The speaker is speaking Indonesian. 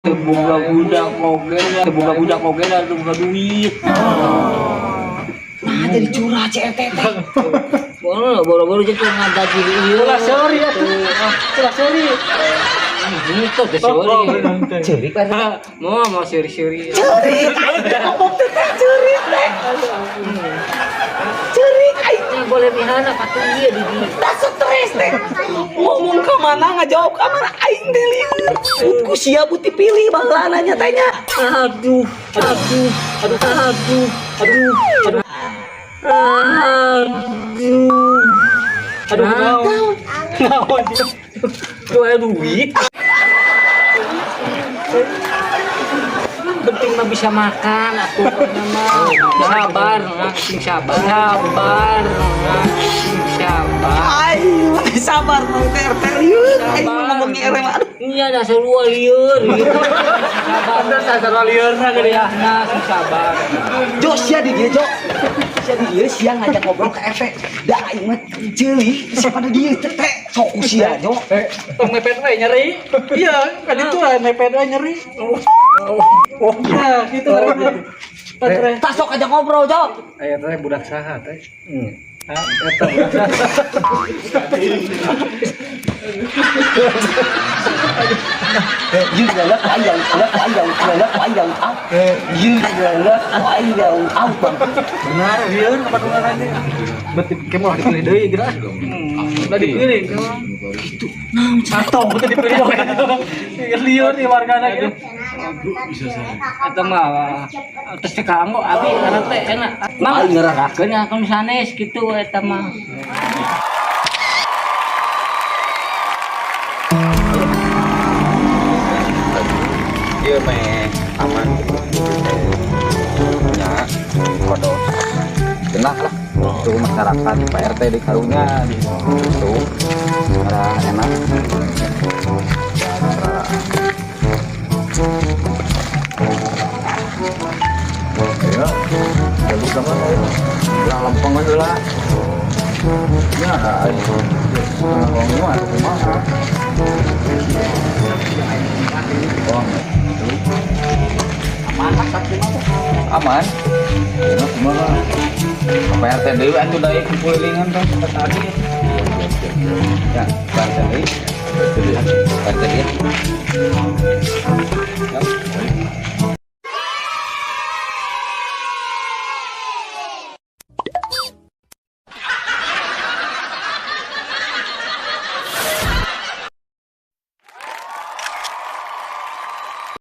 Terbuka budak oge lah buka duit. Nah jadi curah CRT teh. Boro-boro jadi ngadaji ieu. Ulah sorry atuh. Ulah sorry. Itu teh sorry. Cerik lah. Mau siri-siri. Cerik. Ngomong teh cerik teh. Cerik aing Yang boleh mihana patuh ieu di dieu. dah stres teh. Ngomong ke mana ngajawab ke mana aing teh lieur. Ku sia buti pilih baheula nanya tanya. Aduh. Naon? Tuh ada duit. Penting mah bisa makan aku mah. Sabar, sabar. Aing sabar mau TRT lieur. Aing ngomongnya ereng aduh. Iya dasar lu lieur gitu. Ada sasar liurna gede ya. Nah, sabar. Jo sia di dieu Jo. Sia di dieu sia ngajak ngobrol ke RT. Da aing mah ceuli siapa da dieu teh sok ku sia Jo. Tong mepet we nyeri. Iya, kan itu lah mepet we nyeri. Oh, nah gitu harusnya. Tak sok ajak ngobrol Jo. Aya teh budak saha teh? Ah, eta budak saha. Judulnya panjang ah. Judulnya panjang ah bang. Benar, lieur kapatunganannya. Betul, kemah dipilih deui geura. Udah dipilih. Itu. Atong betul dipilih we. Lieur di wargana gitu. Eta mah terus kanggo abi karena teh enak. Mah ngeragakeun ya kalau sanes kitu eta mah. Dia mah aman ya kodok genah lah itu masyarakat Pak RT di karunya di situ ada enak ya lalu sama pulang lempeng aja lah ya ada aja ngomongnya ada kumaha aman ya kumaha apa RT deui atuh daek kumpulin kan tadi ya RT deui RT dia